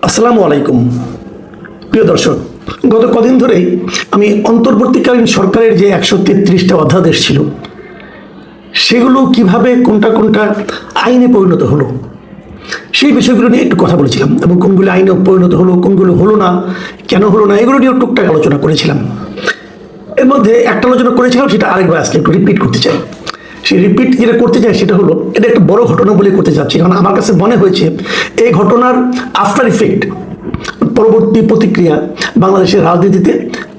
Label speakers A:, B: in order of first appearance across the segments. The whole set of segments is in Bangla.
A: আসসালামু আলাইকুম প্রিয় দর্শক, গত কদিন ধরেই আমি অন্তর্বর্তীকালীন সরকারের যে 133টা অধ্যাদেশ ছিল সেগুলো কিভাবে কোনটা কোনটা আইনে পরিণত হলো সেই বিষয়গুলো নিয়ে একটু কথা বলেছিলাম এবং কোনগুলো আইনে পরিণত হলো, কোনগুলো হলো না, কেন হলো না, এগুলো নিয়ে টুকটাক আলোচনা করেছিলাম। এর মধ্যে একটা আলোচনা করেছিলাম, সেটা আরেকবার আজকে একটু রিপিট করতে চাই। সেই রিপিট যেটা করতে চাই সেটা হলো, এটা একটা বড় ঘটনা বলে করতে চাচ্ছি, কারণ আমার কাছে মনে হয়েছে এই ঘটনার আফটার ইফেক্ট, পরবর্তী প্রতিক্রিয়া বাংলাদেশের রাজনীতিতে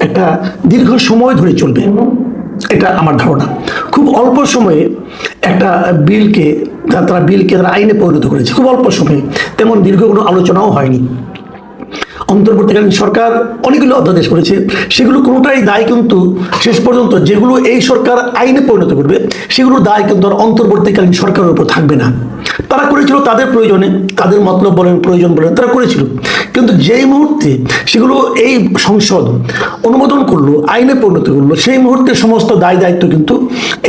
A: একটা দীর্ঘ সময় ধরে চলবে, এটা আমার ধারণা। খুব অল্প সময়ে একটা বিলকে তারা আইনে পরিণত করেছে, খুব অল্প সময়ে, তেমন দীর্ঘ কোনো আলোচনাও হয়নি। অন্তর্বর্তীকালীন সরকার অনেকগুলো অধ্যাদেশ করেছে, সেগুলো কোনোটাই দায় কিন্তু শেষ পর্যন্ত যেগুলো এই সরকার আইনে পরিণত করবে সেগুলোর দায় কিন্তু আর অন্তর্বর্তীকালীন সরকারের উপর থাকবে না। তারা করেছিল তাদের প্রয়োজনে, তাদের মতলব বলেন, প্রয়োজন বলেন, তারা করেছিল। কিন্তু যেই মুহূর্তে সেগুলো এই সংসদ অনুমোদন করলো, আইনে পরিণত করলো, সেই মুহূর্তে সমস্ত দায় দায়িত্ব কিন্তু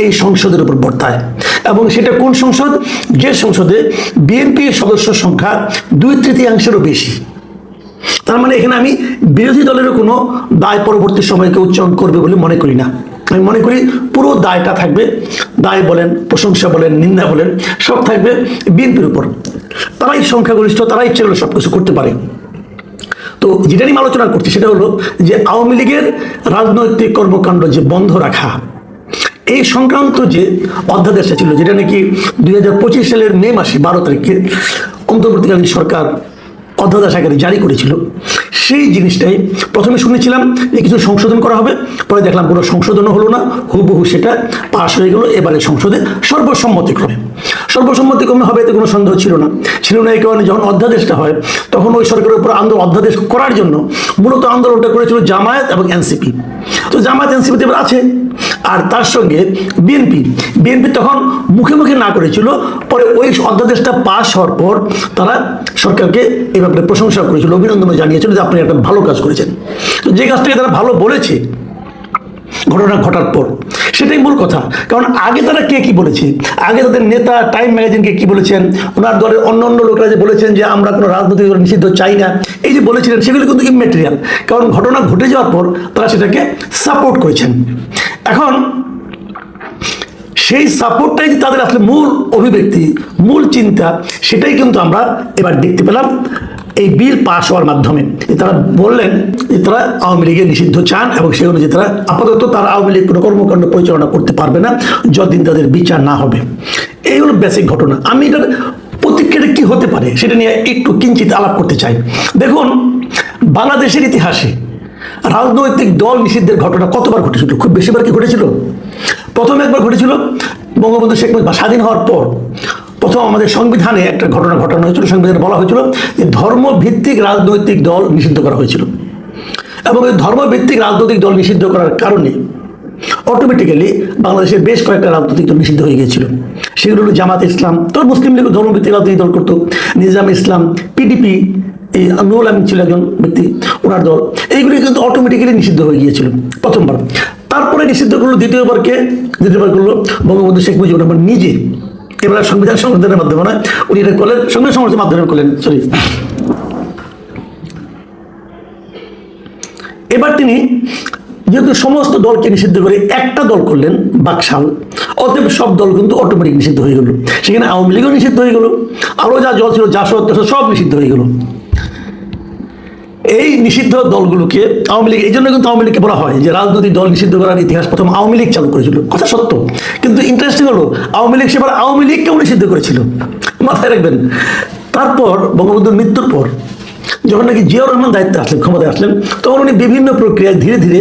A: এই সংসদের উপর বর্তায়। এবং সেটা কোন সংসদ? যে সংসদে বিএনপির সদস্য সংখ্যা 2/3 বেশি। তার মানে এখানে আমি বিরোধী দলেরও কোনো দায় পরবর্তী সময়কে উচ্চারণ করবে বলে মনে করি না। আমি মনে করি পুরো দায়টা থাকবে, দায় বলেন, প্রশংসা বলেন, নিন্দা বলেন, সব থাকবে বিএনপির উপর। তারাই সংখ্যাগরিষ্ঠ, তারাই ইচ্ছে করলে সব কিছু করতে পারে। তো যেটা নিয়ে আলোচনা করছি সেটা হলো যে আওয়ামী লীগের রাজনৈতিক কর্মকাণ্ড যে বন্ধ রাখা, এই সংক্রান্ত যে অধ্যাদেশটা ছিল, যেটা নাকি 2025 সালের মে মাসে 12 তারিখে অন্তর্বর্তীকালীন সরকার অধ্যাদেশ আকারে জারি করেছিল, সেই জিনিসটাই প্রথমে শুনেছিলাম যে কিছু সংশোধন করা হবে, পরে দেখলাম কোনো সংশোধনও হলো না, হুবহু সেটা পাশ হয়ে গেল এবারে সংসদে সর্বসম্মতিক্রমে হবে, এতে কোনো সন্দেহ ছিল না। এই কারণে যখন অধ্যাদেশটা হয় তখন ওই সরকারের উপর অধ্যাদেশ করার জন্য মূলত আন্দোলনটা করেছিল জামায়াত এবং এনসিপি। তো জামায়াত এনসিপিতে এবার আছে, আর তার সঙ্গে বিএনপি তখন মুখে মুখে না করেছিল, পরে ওই অধ্যাদেশটা পাশ হওয়ার পর তারা সরকারকে এই ব্যাপারে প্রশংসা করেছিল, অভিনন্দনও জানিয়েছিল যে আপনি একটা ভালো কাজ করেছেন। তো যে কাজটাকে তারা ভালো বলেছে ঘটনা ঘটার পর, সেটাই মূল কথা। কারণ আগে তারা কি বলেছে, আগে তাদের নেতা টাইম ম্যাগাজিনকে কি বলেছেন, ওনার দলের অন্য লোকরা যে বলেছেন যে আমরা কোনো রাজনৈতিক দল নিষিদ্ধ চাই না, এই যে বলেছিলেন সেগুলো কিন্তু ইম্যাটেরিয়াল, কারণ ঘটনা ঘটে যাওয়ার পর তারা সেটাকে সাপোর্ট করেছেন। এখন সেই সাপোর্টটাই যে তাদের আসলে মূল অভিব্যক্তি, মূল চিন্তা, সেটাই কিন্তু আমরা এবার দেখতে পেলাম এই বিল পাশ হওয়ার মাধ্যমে। তারা বললেন যে তারা আওয়ামী লীগের নিষিদ্ধ চান এবং সেই অনুযায়ী তারা আপাতত তারা আওয়ামী লীগ কোনো কর্মকাণ্ড পরিচালনা করতে পারবে না যতদিন তাদের বিচার না হবে। এই হলো বেসিক ঘটনা। আমি এটার প্রতিক্রিয়া কি হতে পারে সেটা নিয়ে একটু কিঞ্চিত আলাপ করতে চাই। দেখুন, বাংলাদেশের ইতিহাসে রাজনৈতিক দল নিষিদ্ধের ঘটনা কতবার ঘটেছিল? খুব বেশিবার কি ঘটেছিল? প্রথম একবার ঘটেছিল বঙ্গবন্ধু শেখ মুজিব স্বাধীন হওয়ার পর। প্রথম আমাদের সংবিধানে একটা ঘটনা ঘটানো হয়েছিল, সংবিধানে বলা হয়েছিল যে ধর্মভিত্তিক রাজনৈতিক দল নিষিদ্ধ করা হয়েছিল। এবং এই ধর্মভিত্তিক রাজনৈতিক দল নিষিদ্ধ করার কারণে অটোমেটিক্যালি বাংলাদেশের বেশ কয়েকটা রাজনৈতিক দল নিষিদ্ধ হয়ে গিয়েছিল। সেগুলো হলো জামাত ইসলাম, তো মুসলিম লীগ ধর্মভিত্তিক রাজনৈতিক দল করতো, নিজাম ইসলাম, পিডিপি, এই নুরুল আমিন ছিল একজন ব্যক্তি, ওনার দল, এইগুলি কিন্তু অটোমেটিক্যালি নিষিদ্ধ হয়ে গিয়েছিল প্রথমবার। তারপরে নিষিদ্ধ করলো দ্বিতীয়বার করলো বঙ্গবন্ধু শেখ মুজিবুর রহমান নিজে। এবার সংবিধানের মাধ্যমে নয়, উনি এটা করলেন সংবিধানের মাধ্যমে করলেন, সরি। এবার তিনি যেহেতু সমস্ত দলকে নিষিদ্ধ করে একটা দল করলেন, বাকশাল, অতএব সব দল কিন্তু অটোমেটিক নিষিদ্ধ হয়ে গেল। সেখানে আওয়ামী লীগও নিষিদ্ধ হয়ে গেল, আরও যা দল ছিল, জাসদ সব নিষিদ্ধ হয়ে গেল। এই নিষিদ্ধ দলগুলোকে আওয়ামী লীগ, এই জন্য কিন্তু আওয়ামী লীগকে বলা হয় যে রাজনৈতিক দল নিষিদ্ধ করার ইতিহাস প্রথম আওয়ামী লীগ চালু করেছিল, কথা সত্য। কিন্তু ইন্টারেস্টিং হলো আওয়ামী লীগ সেবার আওয়ামী লীগকেও নিষিদ্ধ করেছিল, মাথায় রাখবেন। তারপর বঙ্গবন্ধুর মৃত্যুর পর যখন নাকি জিয়াউর রহমান দায়িত্বে আসলেন, ক্ষমতায় আসলেন, তখন উনি বিভিন্ন প্রক্রিয়ায় ধীরে ধীরে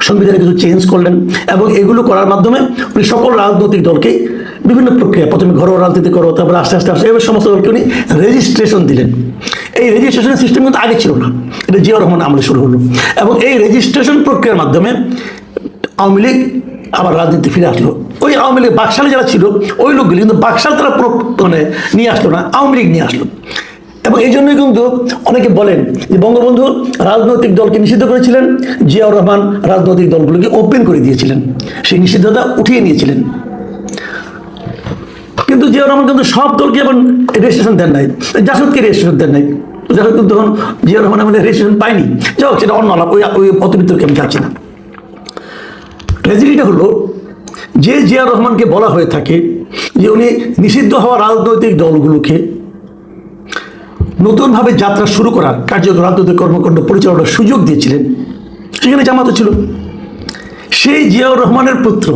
A: সংবিধানে কিছু চেঞ্জ করলেন এবং এগুলো করার মাধ্যমে উনি সকল রাজনৈতিক দলকে বিভিন্ন প্রক্রিয়া, প্রথমে ঘরোয়া রাজনীতি করো, তারপরে আস্তে আস্তে এবার সমস্ত দলকে উনি রেজিস্ট্রেশন দিলেন। এই রেজিস্ট্রেশনের সিস্টেম কিন্তু আগে ছিল না, এটা জিয়াউর রহমান আমলে শুরু হলো। এবং এই রেজিস্ট্রেশন প্রক্রিয়ার মাধ্যমে আওয়ামী লীগ আবার রাজনীতি ফিরে আসলো। ওই আওয়ামী লীগ বাকশালে যারা ছিল ওই লোকগুলি, কিন্তু বাকশাল তারা মানে নিয়ে আসলো না, আওয়ামী লীগ নিয়ে আসলো। এবং এই জন্যই কিন্তু অনেকে বলেন যে বঙ্গবন্ধু রাজনৈতিক দলকে নিষিদ্ধ করেছিলেন, জিয়াউর রহমান রাজনৈতিক দলগুলোকে ওপেন করে দিয়েছিলেন, সেই নিষিদ্ধতা উঠিয়ে নিয়েছিলেন। কিন্তু জিয়াউর রহমান কিন্তু সব দলকে আবার রেজিস্ট্রেশন দেন নাই, জাসদকে রেজিস্ট্রেশন দেন নাই। যারা কিন্তু তখন জিয়াউর রহমান আমাদের রেজিস্ট্রেশন পায়নি। যাই হোক, সেটা অন্য আলাপ, ওই অতিরিক্তকে আমি যাচ্ছি না। ট্র্যাজেডিটা হলো যে জিয়াউর রহমানকে বলা হয়ে থাকে যে উনি নিষিদ্ধ হওয়া রাজনৈতিক দলগুলোকে নতুনভাবে যাত্রা শুরু করার কার্যকর রাজনৈতিক কর্মকাণ্ড পরিচালনার সুযোগ দিয়েছিলেন, সেখানে জামাতও ছিল। সেই জিয়াউর রহমানের পুত্র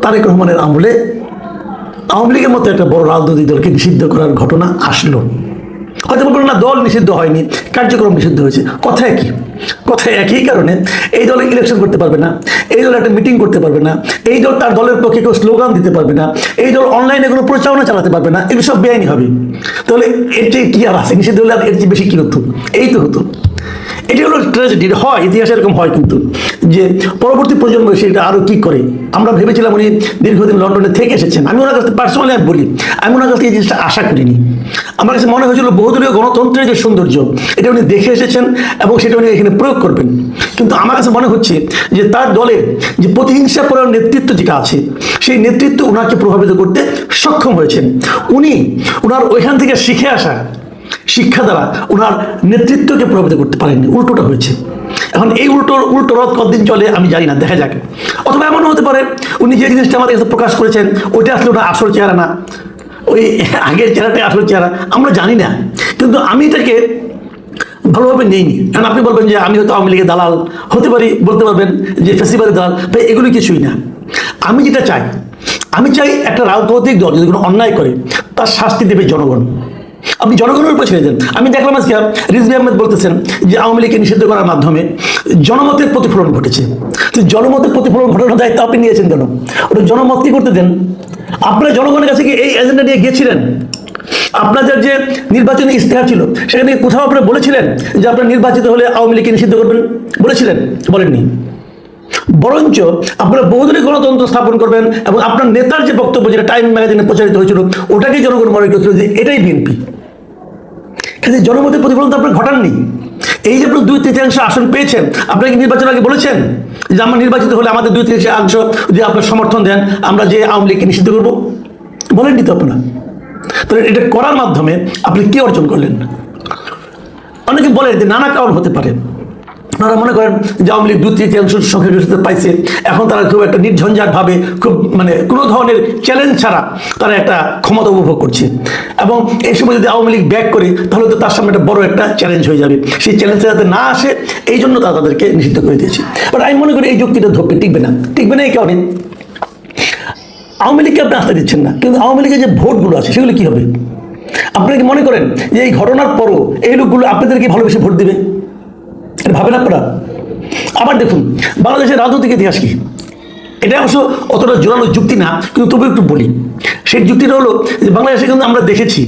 A: তারেক রহমানের আমলে আওয়ামী লীগের মতো একটা বড় রাজনৈতিক দলকে নিষিদ্ধ করার ঘটনা আসলো। হয়তো বলবেন না দল নিষিদ্ধ হয়নি, কার্যক্রম নিষিদ্ধ হয়েছে। কথা একই, কথা একই কারণে এই দলে ইলেকশন করতে পারবে না, এই দল একটা মিটিং করতে পারবে না, এই দল তার দলের পক্ষে কেউ স্লোগান দিতে পারবে না, এই দল অনলাইনে কোনো প্রচারণা চালাতে পারবে না, এগুলো সব বেআইনি হবে। তাহলে এর চেয়ে কি আর আছে? নিষিদ্ধ হলে আর এর চেয়ে বেশি কি হতো? এই তো হতো। এটি হলো ট্র্যাজেডি। হয় ইতিহাসে এরকম হয়, কিন্তু যে পরবর্তী প্রজন্ম সেটা আরও কী করে। আমরা ভেবেছিলাম উনি দীর্ঘদিন লন্ডনে থেকে এসেছেন, আমি ওনার কাছে পার্সোনালি আমি বলি, আমি ওনার কাছে এই জিনিসটা আশা করিনি। আমার কাছে মনে হয়েছিল বহুদলীয় গণতন্ত্রের যে সৌন্দর্য এটা উনি দেখে এসেছেন এবং সেটা উনি এখানে প্রয়োগ করবেন। কিন্তু আমার কাছে মনে হচ্ছে যে তার দলের যে প্রতিহিংসাপরায়ণ নেতৃত্ব যেটা আছে, সেই নেতৃত্ব ওনাকে প্রভাবিত করতে সক্ষম হয়েছেন। উনি ওনার ওইখান থেকে শিখে আসা শিক্ষা দ্বারা ওনার নেতৃত্বকে প্রভাবিত করতে পারেননি, উল্টোটা হয়েছে। এখন এই উল্টো রথ কতদিন চলে আমি জানি না, দেখা যাক। অথবা এমনও হতে পারে উনি যে জিনিসটা আমাদের কাছে প্রকাশ করেছেন ওইটা আসলে ওটা আসল চেহারা না, ওই আগের চেহারাটাই আসল চেহারা, আমরা জানি না। কিন্তু আমি এটাকে ভালোভাবে নেইনি। কারণ আপনি বলবেন যে আমি হয়তো আওয়ামী লীগের দালাল হতে পারি, বলতে পারবেন যে ফেসিবাদের দালাল, ভাই এগুলো কিছুই না। আমি যেটা চাই, আমি চাই একটা রাজনৈতিক দল যদি কোনো অন্যায় করে তার শাস্তি দেবে জনগণ। আপনি জনগণের উপর ছেড়ে দেন। আমি দেখলাম আজকে রিজভী আহমেদ বলতেছেন যে আওয়ামী লীগকে নিষিদ্ধ করার মাধ্যমে জনমতের প্রতিফলন ঘটেছে। তো জনমতের প্রতিফলন ঘটানোর দায়িত্ব আপনি নিয়েছেন কেন? ওটা জনমত কি করতে দেন। আপনারা জনগণের কাছে কি এই এজেন্ডা নিয়ে গিয়েছিলেন? আপনাদের যে নির্বাচনী ইশতেহার ছিল সেখানে কোথাও আপনারা বলেছিলেন যে আপনারা নির্বাচিত হলে আওয়ামী লীগকে নিষিদ্ধ করবেন? বলেছিলেন? বলেননি। বরঞ্চ আপনারা বহুদলীয় গণতন্ত্র স্থাপন করবেন এবং আপনার নেতার যে বক্তব্য, যেটা টাইম ম্যাগাজিনে প্রচারিত হয়েছিল, ওটাকেই জনগণ মনে করেছিল যে এটাই বিএনপি। কিন্তু জনমতের প্রতিফলন তো আপনারা ঘটাননি। এই যে আপনার 2/3 আসন পেয়েছেন, আপনারা কি নির্বাচন আগে বলেছেন যে আমরা নির্বাচিত হলে আমাদের 2/3 যদি আপনার সমর্থন দেন আমরা যে আওয়ামী লীগকে নিষিদ্ধ করবো? বলেননি তো আপনারা। তাহলে এটা করার মাধ্যমে আপনি কি অর্জন করলেন? অনেকে বলে যে নানা কারণ হতে পারে। আপনারা মনে করেন যে আওয়ামী লীগ 2/3 সংখ্যাগরিষ্ঠতা পাইছে, এখন তারা খুব একটা নির্ঝঞ্ঝাটভাবে খুব কোনো ধরনের চ্যালেঞ্জ ছাড়া তারা একটা ক্ষমতা উপভোগ করছে, এবং এই সময় যদি আওয়ামী লীগ ব্যাক করে তাহলে তো তার সামনে একটা বড় একটা চ্যালেঞ্জ হয়ে যাবে। সেই চ্যালেঞ্জটা যাতে না আসে এই জন্য তারা তাদেরকে নিষিদ্ধ করে দিয়েছে। বাট আমি মনে করি এই যুক্তিটা টিকবে না। টিকবে না এই কারণে আওয়ামী লীগকে আপনি আস্থা দিচ্ছেন না, কিন্তু আওয়ামী লীগের যে ভোটগুলো আছে সেগুলো কি হবে? আপনারা কি মনে করেন যে এই ঘটনার পরও এই লোকগুলো আপনাদেরকে ভালোবেসে ভোট দেবে? এটা ভাবেন আপনারা? আবার দেখুন বাংলাদেশের রাজনৈতিক ইতিহাস কি, এটা অবশ্য অতটা জোরালো যুক্তি না, কিন্তু তবু একটু বলি। সেই যুক্তিটা হলো যে বাংলাদেশে কিন্তু আমরা দেখেছি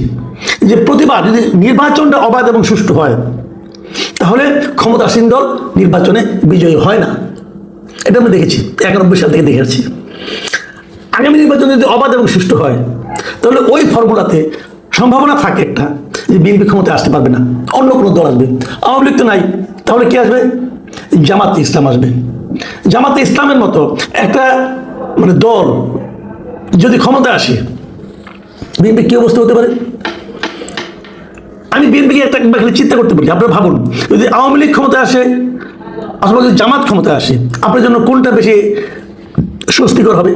A: যে প্রতিবার যদি নির্বাচনটা অবাধ এবং সুষ্ঠু হয় তাহলে ক্ষমতাসীন দল নির্বাচনে বিজয়ী হয় না। এটা আমরা দেখেছি, 91 সাল থেকে দেখে আসছি। আগামী নির্বাচন যদি অবাধ এবং সুষ্ঠু হয় তাহলে ওই ফর্মুলাতে সম্ভাবনা থাকে একটা যে বিএনপি ক্ষমতায় আসতে পারবে না, অন্য কোনো দল আসবে। আওয়ামী লীগ তো নাই, তাহলে কি আসবে? জামাতে ইসলাম আসবে। জামাতে ইসলামের মতো একটা দল যদি ক্ষমতা আসে, বিএনপি কি অবস্থা হতে পারে? আমি বিএনপিকে একটা খালি চিন্তা করতে পারি। আপনারা ভাবুন, যদি আওয়ামী লীগ ক্ষমতায় আসে অথবা যদি জামাত ক্ষমতায় আসে, আপনার জন্য কোনটা বেশি স্বস্তিকর হবে?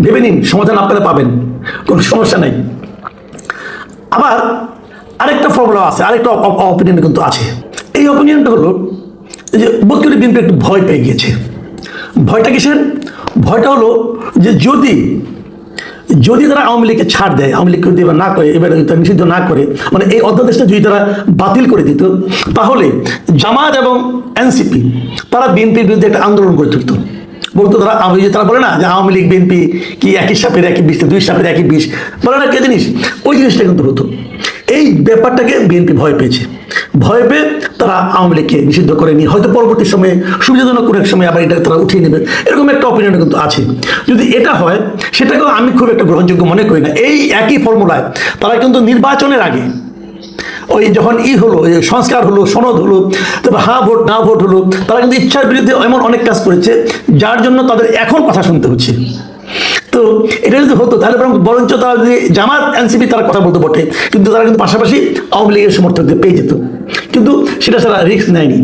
A: ভেবে নিন, সমাধান আপনারা পাবেন, কোনো সমস্যা নেই। আবার আরেকটা ফর্মুলা আছে, আরেকটা অপিনিয়ন কিন্তু আছে। এই অপিনিয়নটা হলো যে বোধ করি বিএনপি একটু ভয় পেয়ে গিয়েছে। ভয়টা কিসের? ভয়টা হলো যে যদি তারা আওয়ামী লীগকে ছাড় দেয়, আওয়ামী লীগকে যদি এবার না করে, এবার নিষিদ্ধ না করে, এই অধ্যাদেশটা যদি তারা বাতিল করে দিত, তাহলে জামাত এবং এনসিপি তারা বিএনপির বিরুদ্ধে একটা আন্দোলন করে তুলত। বলতো তারা বলে না যে আওয়ামী লীগ বিএনপি কি একই সাপের একই বিষ, 2 সাপের একই বিষ, বলে না কে জিনিস? ওই জিনিসটা কিন্তু হতো। এই ব্যাপারটাকে বিএনপি ভয় পেয়েছে। ভয় পেয়ে তারা আওয়ামী লীগকে নিষিদ্ধ করেনি, হয়তো পরবর্তী সময়ে সুবিধাজনক কোনো এক সময় আবার এটা তারা উঠিয়ে নেবে, এরকম একটা অপিনিয়ন কিন্তু আছে। যদি এটা হয় সেটাকেও আমি খুব একটা গ্রহণযোগ্য মনে করি না। এই একই ফর্মুলায় তারা কিন্তু নির্বাচনের আগে ওই যখন হলো, সংস্কার হলো, সনদ হলো, তারপর হ্যাঁ ভোট না ভোট হলো, তারা কিন্তু ইচ্ছার বিরুদ্ধে এমন অনেক কাজ করেছে যার জন্য তাদের এখন কথা শুনতে হচ্ছে। তো এটা যদি হতো তাহলে বরঞ্চ তারা যদি জামাত এনসিপি তারা কথা বলতে বটে, কিন্তু তারা কিন্তু পাশাপাশি আওয়ামী লীগের সমর্থকদের পেয়ে যেত, কিন্তু সেটা তারা রিস্ক নেয়নি।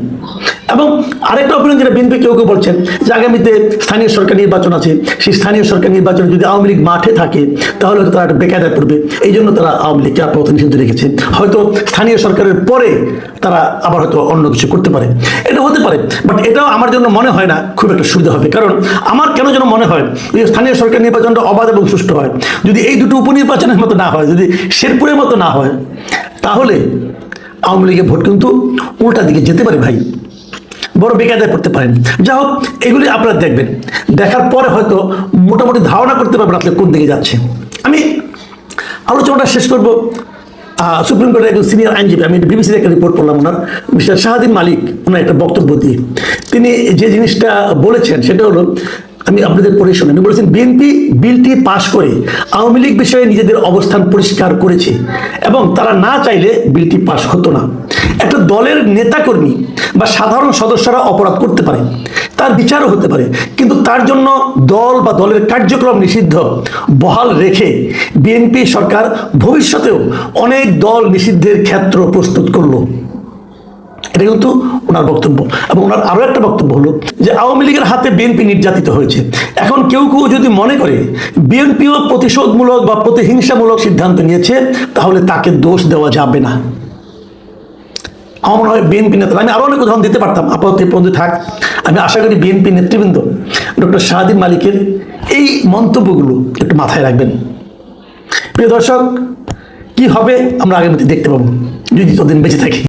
A: এবং আরেকটা অপিনিয়ন যেটা বিএনপি কেউ কেউ বলছেন যে আগামীতে স্থানীয় সরকার নির্বাচন আছে, সেই স্থানীয় সরকার নির্বাচনে যদি আওয়ামী লীগ মাঠে থাকে তাহলে তারা একটা বেকায়দায় পড়বে, এই জন্য তারা আওয়ামী লীগকে আপাতত নিষিদ্ধ রেখেছে। হয়তো স্থানীয় সরকারের পরে তারা আবার হয়তো অন্য কিছু করতে পারে, এটা হতে পারে। বাট এটাও আমার জন্য মনে হয় না খুব একটা সুবিধা হবে, কারণ আমার কেন যেন মনে হয় যে স্থানীয় সরকার নির্বাচনটা অবাধ এবং সুষ্ঠু হয়, যদি এই দুটো উপনির্বাচনের মতো না হয়, যদি শেরপুরের মতো না হয়, তাহলে আওয়ামী লীগের ভোট কিন্তু উল্টা দিকে যেতে পারে ভাই, বড় বেকায়দায় পড়তে পারেন। যা হোক, এগুলি আপনারা দেখবেন, দেখার পরে হয়তো মোটামুটি ধারণা করতে পারবেন আসলে কোন দিকে যাচ্ছে। আমি আলোচনাটা শেষ করব সুপ্রিম কোর্টের একজন সিনিয়র আইনজীবী, আমি বিবিসির একটা রিপোর্ট পড়লাম ওনার, মিস্টার শাহাদিন মালিক, ওনার একটা বক্তব্য দিয়ে তিনি যে জিনিসটা বলেছেন সেটা হলো, আমি আপনাদের পড়ে শুনি। বলেছেন বিএনপি বিলটি পাশ করে আওয়ামী লীগ বিষয়ে নিজেদের অবস্থান পরিষ্কার করেছে এবং তারা না চাইলে বিলটি পাশ হতো না। একটা দলের নেতাকর্মী বা সাধারণ সদস্যরা অপরাধ করতে পারে, তার বিচারও হতে পারে, কিন্তু তার জন্য দল বা দলের কার্যক্রম নিষিদ্ধ বহাল রেখে বিএনপি সরকার ভবিষ্যতেও অনেক দল নিষিদ্ধের ক্ষেত্র প্রস্তুত করলো। এটা কিন্তু ওনার বক্তব্য। এবং ওনার আরো একটা বক্তব্য হলো যে আওয়ামী লীগের হাতে বিএনপি নির্যাতিত হয়েছে, এখন কেউ কেউ যদি মনে করে বিএনপিও প্রতিশোধমূলক বা প্রতিহিংসামূলক সিদ্ধান্ত নিয়েছে, তাহলে তাকে দোষ দেওয়া যাবে না। আমার মনে হয় বিএনপি নেতা, আমি আরো অনেক উদাহরণ দিতে পারতাম, আপাতত এই পর্যন্ত থাক। আমি আশা করি বিএনপি নেতৃবৃন্দ ডক্টর শাহাদিন মালিকের এই মন্তব্যগুলো একটু মাথায় রাখবেন। প্রিয় দর্শক, কি হবে আমরা আগামীতে দেখতে পাবো, যদি ততদিন বেঁচে থাকি।